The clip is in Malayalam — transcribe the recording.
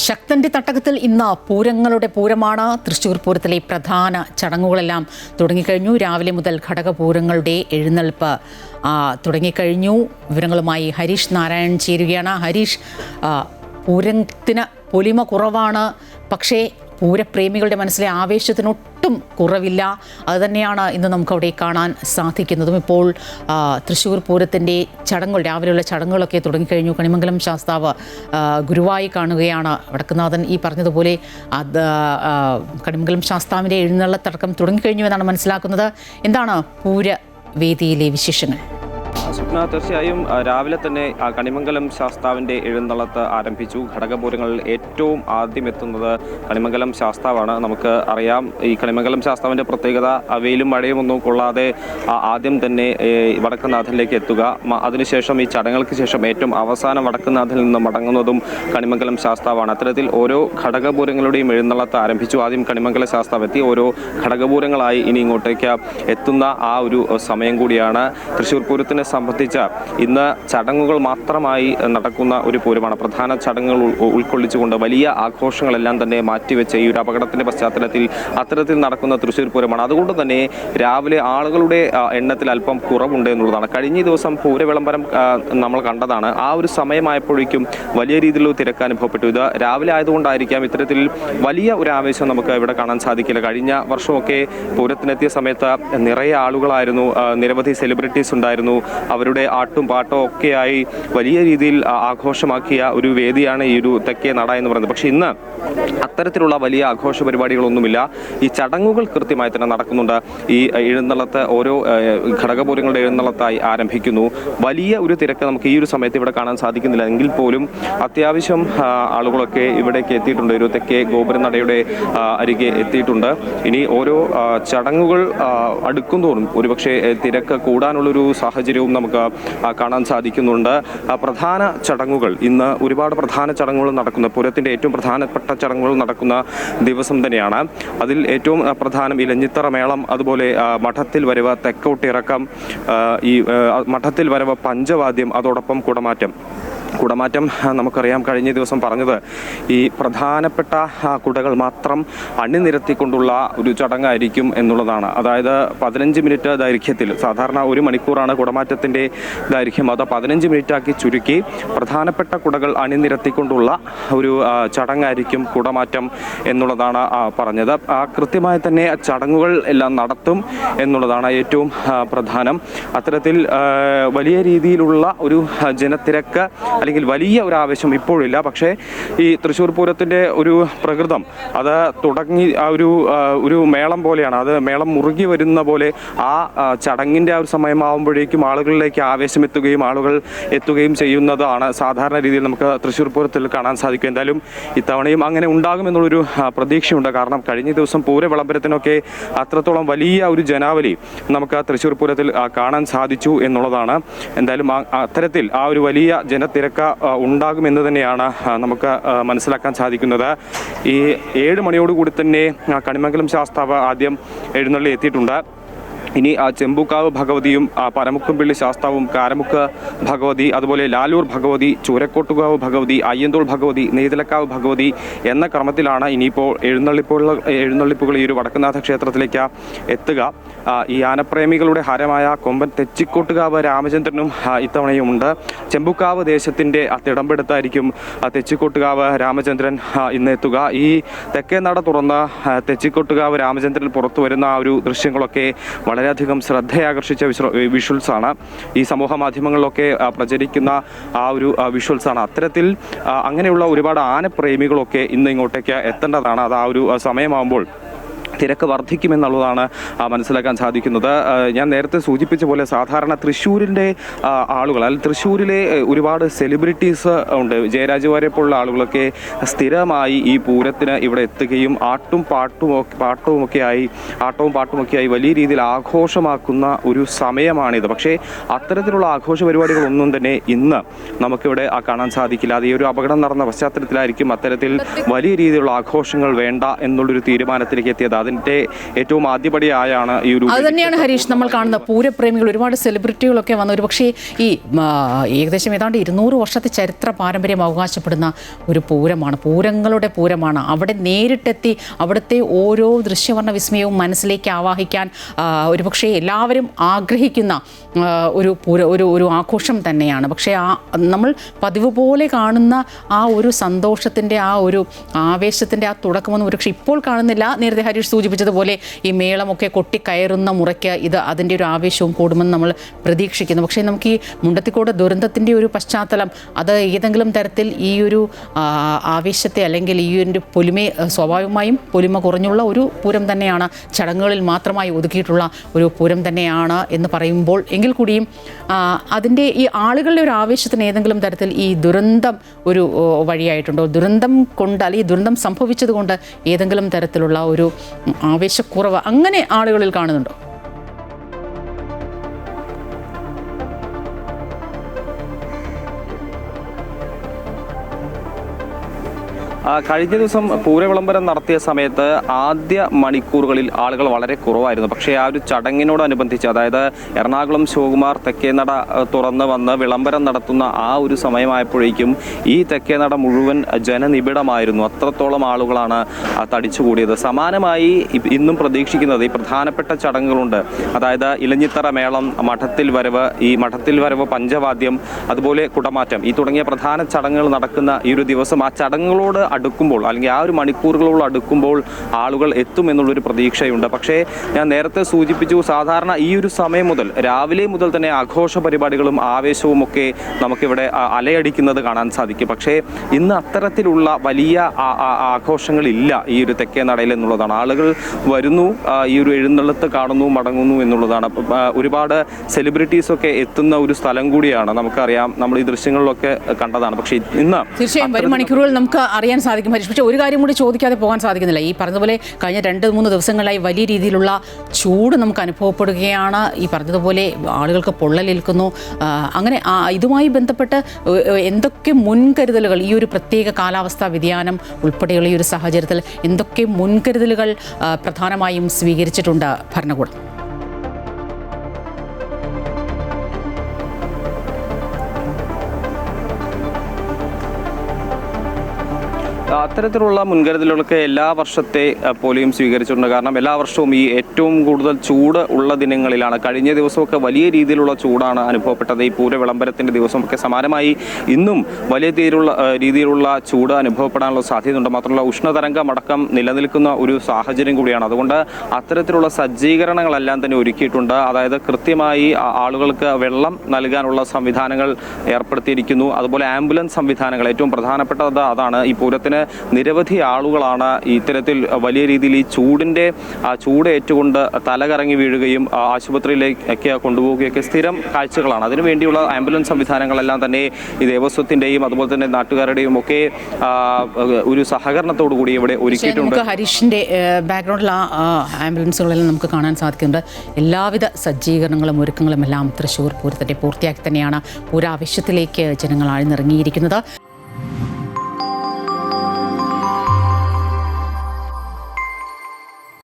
ശക്തന്റെ തട്ടകത്തിൽ ഇന്ന് പൂരങ്ങളുടെ പൂരമാണ്. തൃശ്ശൂർ പൂരത്തിലെ പ്രധാന ചടങ്ങുകളെല്ലാം തുടങ്ങിക്കഴിഞ്ഞു. രാവിലെ മുതൽ ഘടകപൂരങ്ങളുടെ എഴുന്നള്ളിപ്പ് തുടങ്ങിക്കഴിഞ്ഞു. വിവരങ്ങളുമായി ഹരീഷ് നാരായൺ ചേരുകയാണ്. ഹരീഷ്, പൂരത്തിന് പൊലിമ കുറവാണ്, പക്ഷേ പൂരപ്രേമികളുടെ മനസ്സിലെ ആവേശത്തിനൊട്ടും കുറവില്ല. അതുതന്നെയാണ് ഇന്ന് നമുക്കവിടെ കാണാൻ സാധിക്കുന്നതും. ഇപ്പോൾ തൃശ്ശൂർ പൂരത്തിൻ്റെ ചടങ്ങുകൾ, രാവിലെയുള്ള ചടങ്ങുകളൊക്കെ തുടങ്ങിക്കഴിഞ്ഞു. കണിമംഗലം ശാസ്താവ് ഗുരുവായി കാണുകയാണ്. വടക്കുന്നാഥൻ ഈ പറഞ്ഞതുപോലെ കണിമംഗലം ശാസ്താവിൻ്റെ എഴുന്നള്ളത്തടക്കം തുടങ്ങിക്കഴിഞ്ഞു എന്നാണ് മനസ്സിലാക്കുന്നത്. എന്താണ് പൂരവേദിയിലെ വിശേഷങ്ങൾ? സ്വപ്ന, തീർച്ചയായും രാവിലെ തന്നെ കണിമംഗലം ശാസ്താവിൻ്റെ എഴുന്നള്ളത്ത് ആരംഭിച്ചു. ഘടകപൂരങ്ങളിൽ ഏറ്റവും ആദ്യം എത്തുന്നത് കണിമംഗലം ശാസ്താവാണ്. നമുക്ക് അറിയാം, ഈ കണിമംഗലം ശാസ്താവിൻ്റെ പ്രത്യേകത വെയിലും മഴയും ഒന്നും കൊള്ളാതെ ആദ്യം തന്നെ വടക്കുന്നാഥനിലേക്ക് എത്തുക, അതിനുശേഷം ഈ ചടങ്ങുകൾക്ക് ശേഷം ഏറ്റവും അവസാനം വടക്കുന്നാഥനിൽ നിന്ന് മടങ്ങുന്നതും കണിമംഗലം ശാസ്താവാണ്. അത്തരത്തിൽ ഓരോ ഘടകപൂരങ്ങളുടെയും എഴുന്നള്ളത്ത് ആരംഭിച്ചു. ആദ്യം കണിമംഗലം ശാസ്താവ് എത്തി. ഓരോ ഘടകപൂരങ്ങളായി ഇനി ഇങ്ങോട്ടേക്ക് എത്തുന്ന ആ ഒരു സമയം കൂടിയാണ്. തൃശ്ശൂർ പൂരത്തിനെ സംബന്ധിച്ച ഇന്ന് ചടങ്ങുകൾ മാത്രമായി നടക്കുന്ന ഒരു പൂരമാണ്. പ്രധാന ചടങ്ങുകൾ ഉൾക്കൊള്ളിച്ചുകൊണ്ട് വലിയ ആഘോഷങ്ങളെല്ലാം തന്നെ മാറ്റിവെച്ച ഈ ഒരു അപകടത്തിന്റെ പശ്ചാത്തലത്തിൽ അത്തരത്തിൽ നടക്കുന്ന തൃശ്ശൂർ പൂരമാണ്. അതുകൊണ്ട് തന്നെ രാവിലെ ആളുകളുടെ എണ്ണത്തിൽ അല്പം കുറവുണ്ട് എന്നുള്ളതാണ്. കഴിഞ്ഞ ദിവസം പൂരവിളംബരം നമ്മൾ കണ്ടതാണ്. ആ ഒരു സമയമായപ്പോഴേക്കും വലിയ രീതിയിലുള്ള തിരക്ക് അനുഭവപ്പെട്ടു. ഇത് രാവിലെ ആയതുകൊണ്ടായിരിക്കാം ഇത്തരത്തിൽ വലിയ ഒരു ആവേശം നമുക്ക് ഇവിടെ കാണാൻ സാധിക്കില്ല. കഴിഞ്ഞ വർഷമൊക്കെ പൂരത്തിനെത്തിയ സമയത്ത് നിറയെ ആളുകളായിരുന്നു, നിരവധി സെലിബ്രിറ്റീസ് ഉണ്ടായിരുന്നു. അവരുടെ ആട്ടും പാട്ടും ഒക്കെയായി വലിയ രീതിയിൽ ആഘോഷമാക്കിയ ഒരു വേദിയാണ് ഈ ഒരു തെക്കേ നട എന്ന് പറയുന്നത്. പക്ഷെ ഇന്ന് അത്തരത്തിലുള്ള വലിയ ആഘോഷ പരിപാടികളൊന്നുമില്ല. ഈ ചടങ്ങുകൾ കൃത്യമായി തന്നെ നടക്കുന്നുണ്ട്. ഈ എഴുന്നള്ളത്ത് ഓരോ ഘടകപൂരങ്ങളുടെ എഴുന്നള്ളത്തായി ആരംഭിക്കുന്നു. വലിയ ഒരു തിരക്ക് നമുക്ക് ഈ ഒരു സമയത്ത് ഇവിടെ കാണാൻ സാധിക്കുന്നില്ല. എങ്കിൽ പോലും അത്യാവശ്യം ആളുകളൊക്കെ ഇവിടേക്ക് എത്തിയിട്ടുണ്ട്. ഒരു തെക്കേ ഗോപുരനടയുടെ അരികെ എത്തിയിട്ടുണ്ട്. ഇനി ഓരോ ചടങ്ങുകൾ അടുക്കും തോറും ഒരുപക്ഷെ തിരക്ക് കൂടാനുള്ളൊരു സാഹചര്യവും നമുക്ക് കാണാൻ സാധിക്കുന്നുണ്ട്. പ്രധാന ചടങ്ങുകൾ ഇന്ന് ഒരുപാട് പ്രധാന ചടങ്ങുകൾ നടക്കുന്ന, പൂരത്തിൻ്റെ ഏറ്റവും പ്രധാനപ്പെട്ട ചടങ്ങുകൾ നടക്കുന്ന ദിവസം തന്നെയാണ്. അതിൽ ഏറ്റവും പ്രധാനം ഇലഞ്ഞിത്തറ മേളം, അതുപോലെ മഠത്തിൽ വരവ്, തെക്കോട്ടിറക്കം, ഈ മഠത്തിൽ വരവ്, പഞ്ചവാദ്യം, അതോടൊപ്പം കുടമാറ്റം നമുക്കറിയാം. കഴിഞ്ഞ ദിവസം പറഞ്ഞത് ഈ പ്രധാനപ്പെട്ട കുടകൾ മാത്രം അണിനിരത്തിക്കൊണ്ടുള്ള ഒരു ചടങ്ങായിരിക്കും എന്നുള്ളതാണ്. അതായത് 15 മിനിറ്റ് ദൈർഘ്യത്തിൽ, സാധാരണ 1 മണിക്കൂറാണ് കുടമാറ്റത്തിൻ്റെ ദൈർഘ്യം, അത് 15 മിനിറ്റാക്കി ചുരുക്കി പ്രധാനപ്പെട്ട കുടകൾ അണിനിരത്തിക്കൊണ്ടുള്ള ഒരു ചടങ്ങായിരിക്കും കുടമാറ്റം എന്നുള്ളതാണ് പറഞ്ഞത്. കൃത്യമായി തന്നെ ചടങ്ങുകൾ എല്ലാം നടത്തും എന്നുള്ളതാണ് ഏറ്റവും പ്രധാനം. അത്തരത്തിൽ വലിയ രീതിയിലുള്ള ഒരു ജനത്തിരക്ക് അല്ലെങ്കിൽ വലിയ ഒരു ആവേശം ഇപ്പോഴില്ല. പക്ഷേ ഈ തൃശ്ശൂർ പൂരത്തിൻ്റെ ഒരു പ്രകൃതം അത് തുടങ്ങി ഒരു മേളം പോലെയാണ്. അത് മേളം മുറുകി വരുന്ന പോലെ ആ ചടങ്ങിൻ്റെ ആ ഒരു സമയമാകുമ്പോഴേക്കും ആളുകളിലേക്ക് ആവേശം എത്തുകയും ആളുകൾ എത്തുകയും ചെയ്യുന്നതാണ് സാധാരണ രീതിയിൽ നമുക്ക് തൃശ്ശൂർ പൂരത്തിൽ കാണാൻ സാധിക്കും. എന്തായാലും ഇത്തവണയും അങ്ങനെ ഉണ്ടാകുമെന്നുള്ളൊരു പ്രതീക്ഷയുണ്ട്. കാരണം കഴിഞ്ഞ ദിവസം പൂര വിളംബരത്തിനൊക്കെ അത്രത്തോളം വലിയ ഒരു ജനാവലി നമുക്ക് തൃശ്ശൂർ പൂരത്തിൽ കാണാൻ സാധിച്ചു എന്നുള്ളതാണ്. എന്തായാലും അത്തരത്തിൽ ആ ഒരു വലിയ ജനത്തിരക്ക് ഉണ്ടാകുമെന്ന് തന്നെയാണ് നമുക്ക് മനസ്സിലാക്കാൻ സാധിക്കുന്നത്. ഈ 7 മണിയോടുകൂടി തന്നെ കണിമംഗലം ശാസ്താവ് ആദ്യം എഴുന്നള്ളി എത്തിയിട്ടുണ്ട്. ഇനി ചെമ്പൂക്കാവ് ഭഗവതിയും പരമുക്കുംപിള്ളി ശാസ്താവും, കാരമുക്ക് ഭഗവതി, അതുപോലെ ലാലൂർ ഭഗവതി, ചൂരക്കോട്ടുകാവ് ഭഗവതി, അയ്യന്തോൾ ഭഗവതി, നെയ്തലക്കാവ് ഭഗവതി എന്ന ക്രമത്തിലാണ് ഇനിയിപ്പോൾ എഴുന്നള്ളിപ്പുകൾ ഈ ഒരു വടക്കുന്നാഥ ക്ഷേത്രത്തിലേക്ക് എത്തുക. ഈ ആനപ്രേമികളുടെ ഹരമായ കൊമ്പൻ തെച്ചിക്കോട്ടുകാവ് രാമചന്ദ്രനും ഇത്തവണയും ഉണ്ട്. ചെമ്പൂക്കാവ് ദേശത്തിൻ്റെ തിടമ്പെടുത്തായിരിക്കും തെച്ചിക്കോട്ടുകാവ് രാമചന്ദ്രൻ ഇന്ന് എത്തുക. ഈ തെക്കേ നട തുറന്ന് തെച്ചിക്കോട്ടുകാവ് രാമചന്ദ്രൻ പുറത്തു വരുന്ന ആ ഒരു ദൃശ്യങ്ങളൊക്കെ വളരെയധികം ശ്രദ്ധയാകർഷിച്ച വിഷ്വൽസാണ്. ഈ സമൂഹ മാധ്യമങ്ങളിലൊക്കെ പ്രചരിക്കുന്ന ആ ഒരു വിഷ്വൽസാണ്. അത്തരത്തിൽ അങ്ങനെയുള്ള ഒരുപാട് ആനപ്രേമികളൊക്കെ ഇന്ന് ഇങ്ങോട്ടേക്ക് എത്തേണ്ടതാണ്. അത് ആ ഒരു സമയമാകുമ്പോൾ തിരക്ക് വർദ്ധിക്കുമെന്നുള്ളതാണ് മനസ്സിലാക്കാൻ സാധിക്കുന്നത്. ഞാൻ നേരത്തെ സൂചിപ്പിച്ച പോലെ സാധാരണ തൃശ്ശൂരിൻ്റെ ആളുകൾ, അല്ലെങ്കിൽ തൃശ്ശൂരിലെ ഒരുപാട് സെലിബ്രിറ്റീസ് ഉണ്ട്. ജയരാജുവാരെ പോലുള്ള ആളുകളൊക്കെ സ്ഥിരമായി ഈ പൂരത്തിന് ഇവിടെ എത്തുകയും ആട്ടവും പാട്ടുമൊക്കെയായി വലിയ രീതിയിൽ ആഘോഷമാക്കുന്ന ഒരു സമയമാണിത്. പക്ഷേ അത്തരത്തിലുള്ള ആഘോഷ പരിപാടികളൊന്നും തന്നെ ഇന്ന് നമുക്കിവിടെ കാണാൻ സാധിക്കില്ല. അത് ഈ ഒരു അപകടം നടന്ന പശ്ചാത്തലത്തിലായിരിക്കും അത്തരത്തിൽ വലിയ രീതിയിലുള്ള ആഘോഷങ്ങൾ വേണ്ട എന്നുള്ളൊരു തീരുമാനത്തിലേക്ക് എത്തിയത്. അതിൻ്റെ ഏറ്റവും ആദ്യപടിയായാണ് ഈ ഒരു അത് തന്നെയാണ് ഹരീഷ് നമ്മൾ കാണുന്ന പൂരപ്രേമികൾ, ഒരുപാട് സെലിബ്രിറ്റികളൊക്കെ വന്ന ഒരു പക്ഷേ ഈ ഏകദേശം ഏതാണ്ട് 200 വർഷത്തെ ചരിത്ര പാരമ്പര്യം അവകാശപ്പെടുന്ന ഒരു പൂരമാണ്, പൂരങ്ങളുടെ പൂരമാണ്. അവിടെ നേരിട്ടെത്തി അവിടുത്തെ ഓരോ ദൃശ്യവർണ്ണ വിസ്മയവും മനസ്സിലേക്ക് ആവാഹിക്കാൻ ഒരുപക്ഷെ എല്ലാവരും ആഗ്രഹിക്കുന്ന ഒരു ആഘോഷം തന്നെയാണ്. പക്ഷേ നമ്മൾ പതിവ് പോലെ കാണുന്ന ആ ഒരു സന്തോഷത്തിൻ്റെ ആ ഒരു ആവേശത്തിൻ്റെ ആ തുടക്കമൊന്നും ഒരുപക്ഷെ ഇപ്പോൾ കാണുന്നില്ല. നേരത്തെ ഹരീഷ് സൂചിപ്പിച്ചതുപോലെ ഈ മേളമൊക്കെ കൊട്ടിക്കയറുന്ന മുറയ്ക്ക് അതിൻ്റെ ഒരു ആവേശവും കൂടുമെന്ന് നമ്മൾ പ്രതീക്ഷിക്കുന്നു. പക്ഷേ നമുക്ക് ഈ മുണ്ടത്തിക്കോട് ദുരന്തത്തിൻ്റെ ഒരു പശ്ചാത്തലം അത് ഏതെങ്കിലും തരത്തിൽ ഈ ഒരു ആവേശത്തെ അല്ലെങ്കിൽ ഈ ഒരു പൊലിമയെ സ്വാഭാവികമായും പൊലിമ കുറഞ്ഞുള്ള ഒരു പൂരം തന്നെയാണ്, ചടങ്ങുകളിൽ മാത്രമായി ഒതുക്കിയിട്ടുള്ള ഒരു പൂരം തന്നെയാണ് എന്ന് പറയുമ്പോൾ എങ്കിൽ കൂടിയും അതിൻ്റെ ഈ ആളുകളുടെ ഒരു ആവേശത്തിന് ഏതെങ്കിലും തരത്തിൽ ഈ ദുരന്തം ഒരു വഴിയായിട്ടുണ്ടോ? ദുരന്തം കൊണ്ട് അല്ലെങ്കിൽ ദുരന്തം സംഭവിച്ചത് കൊണ്ട് ഏതെങ്കിലും തരത്തിലുള്ള ഒരു ആവേശക്കുറവ് അങ്ങനെ ആളുകളിൽ കാണുന്നുണ്ടോ? കഴിഞ്ഞ ദിവസം പൂരവിളംബരം നടത്തിയ സമയത്ത് ആദ്യ മണിക്കൂറുകളിൽ ആളുകൾ വളരെ കുറവായിരുന്നു. പക്ഷേ ആ ഒരു ചടങ്ങിനോടനുബന്ധിച്ച്, അതായത് എറണാകുളം ശിവകുമാർ തെക്കേനട തുറന്ന് വന്ന് വിളംബരം നടത്തുന്ന ആ ഒരു സമയമായപ്പോഴേക്കും ഈ തെക്കേനട മുഴുവൻ ജനനിബിഡമായിരുന്നു. അത്രത്തോളം ആളുകളാണ് തടിച്ചുകൂടിയത്. സമാനമായി ഇന്നും പ്രതീക്ഷിക്കുന്നത് ഈ പ്രധാനപ്പെട്ട ചടങ്ങുകളുണ്ട്. അതായത് ഇലഞ്ഞിത്തറ മേളം, മഠത്തിൽ വരവ് പഞ്ചവാദ്യം, അതുപോലെ കുടമാറ്റം, ഈ തുടങ്ങിയ പ്രധാന ചടങ്ങുകൾ നടക്കുന്ന ഈ ഒരു ദിവസം ആ ചടങ്ങുകളോട് അടുക്കുമ്പോൾ അല്ലെങ്കിൽ ആ ഒരു മണിക്കൂറുകളോട് അടുക്കുമ്പോൾ ആളുകൾ എത്തുമെന്നുള്ളൊരു പ്രതീക്ഷയുണ്ട്. പക്ഷേ ഞാൻ നേരത്തെ സൂചിപ്പിച്ചു, സാധാരണ ഈ ഒരു സമയം മുതൽ രാവിലെ മുതൽ തന്നെ ആഘോഷ പരിപാടികളും ആവേശവും ഒക്കെ നമുക്കിവിടെ അലയടിക്കുന്നത് കാണാൻ സാധിക്കും. പക്ഷേ ഇന്ന് അത്തരത്തിലുള്ള വലിയ ആഘോഷങ്ങളില്ല ഈ ഒരു തെക്കേ നടയിൽ എന്നുള്ളതാണ്. ആളുകൾ വരുന്നു, ഈ ഒരു എഴുന്നള്ളത്ത് കാണുന്നു, മടങ്ങുന്നു എന്നുള്ളതാണ്. ഒരുപാട് സെലിബ്രിറ്റീസൊക്കെ എത്തുന്ന ഒരു സ്ഥലം കൂടിയാണ്. നമുക്കറിയാം, നമ്മൾ ഈ ദൃശ്യങ്ങളിലൊക്കെ കണ്ടതാണ്. പക്ഷേ ഇന്ന് തീർച്ചയായും വരും മണിക്കൂറുകൾ നമുക്ക് അറിയാൻ സാധിക്കും ഹരീഷ്. പക്ഷേ ഒരു കാര്യം കൂടി ചോദിക്കാതെ പോകാൻ സാധിക്കുന്നില്ല. ഈ പറഞ്ഞതുപോലെ കഴിഞ്ഞ 2-3 ദിവസങ്ങളായി വലിയ രീതിയിലുള്ള ചൂട് നമുക്ക് അനുഭവപ്പെടുകയാണ്. ഈ പറഞ്ഞതുപോലെ ആളുകൾക്ക് പൊള്ളലേൽക്കുന്നു. അങ്ങനെ ഇതുമായി ബന്ധപ്പെട്ട് എന്തൊക്കെ മുൻകരുതലുകൾ ഈ ഒരു പ്രത്യേക കാലാവസ്ഥാ വ്യതിയാനം ഉൾപ്പെടെയുള്ള ഈ ഒരു സാഹചര്യത്തിൽ എന്തൊക്കെ മുൻകരുതലുകൾ പ്രധാനമായും സ്വീകരിച്ചിട്ടുണ്ട് ഭരണകൂടം? അത്തരത്തിലുള്ള മുൻകരുതലുകളൊക്കെ എല്ലാ വർഷത്തെ പോലെയും സ്വീകരിച്ചിട്ടുണ്ട്. കാരണം എല്ലാ വർഷവും ഈ ഏറ്റവും കൂടുതൽ ചൂട് ഉള്ള ദിനങ്ങളിലാണ്. കഴിഞ്ഞ ദിവസമൊക്കെ വലിയ രീതിയിലുള്ള ചൂടാണ് അനുഭവപ്പെട്ടത്. ഈ പൂര വിളംബരത്തിൻ്റെ ദിവസമൊക്കെ സമാനമായി ഇന്നും വലിയ രീതിയിലുള്ള ചൂട് അനുഭവപ്പെടാനുള്ള സാധ്യതയുണ്ട്. മാത്രമല്ല ഉഷ്ണതരംഗം അടക്കം നിലനിൽക്കുന്ന ഒരു സാഹചര്യം കൂടിയാണ്. അതുകൊണ്ട് അത്തരത്തിലുള്ള സജ്ജീകരണങ്ങളെല്ലാം തന്നെ ഒരുക്കിയിട്ടുണ്ട്. അതായത് കൃത്യമായി ആളുകൾക്ക് വെള്ളം നൽകാനുള്ള സംവിധാനങ്ങൾ ഏർപ്പെടുത്തിയിരിക്കുന്നു. അതുപോലെ ആംബുലൻസ് സംവിധാനങ്ങൾ, ഏറ്റവും പ്രധാനപ്പെട്ടത് അതാണ്. ഈ പൂരത്തിന് നിരവധി ആളുകളാണ് ഇത്തരത്തിൽ വലിയ രീതിയിൽ ഈ ചൂട് ഏറ്റുകൊണ്ട് തലകറങ്ങി വീഴുകയും ആശുപത്രിയിലേക്ക് കൊണ്ടുപോവുകയൊക്കെ സ്ഥിരം കാഴ്ചകളാണ്. അതിനുവേണ്ടിയുള്ള ആംബുലൻസ് സംവിധാനങ്ങളെല്ലാം തന്നെ ഈ ദേവസ്വത്തിൻ്റെയും അതുപോലെ തന്നെ നാട്ടുകാരുടെയും ഒക്കെ ഒരു സഹകരണത്തോടു കൂടി ഇവിടെ ഒരുക്കിയിട്ടുണ്ട്. ഹരീഷിൻ്റെ ബാക്ക്ഗ്രൗണ്ടിൽ ആ ആംബുലൻസുകളെല്ലാം നമുക്ക് കാണാൻ സാധിക്കുന്നുണ്ട്. എല്ലാവിധ സജ്ജീകരണങ്ങളും ഒരുക്കങ്ങളും എല്ലാം തൃശ്ശൂർ പൂരത്തിൻ്റെ പൂർത്തിയാക്കി തന്നെയാണ് പൂരാവശ്യത്തിലേക്ക് ജനങ്ങൾ ആഴ്ന്നിറങ്ങിയിരിക്കുന്നത്.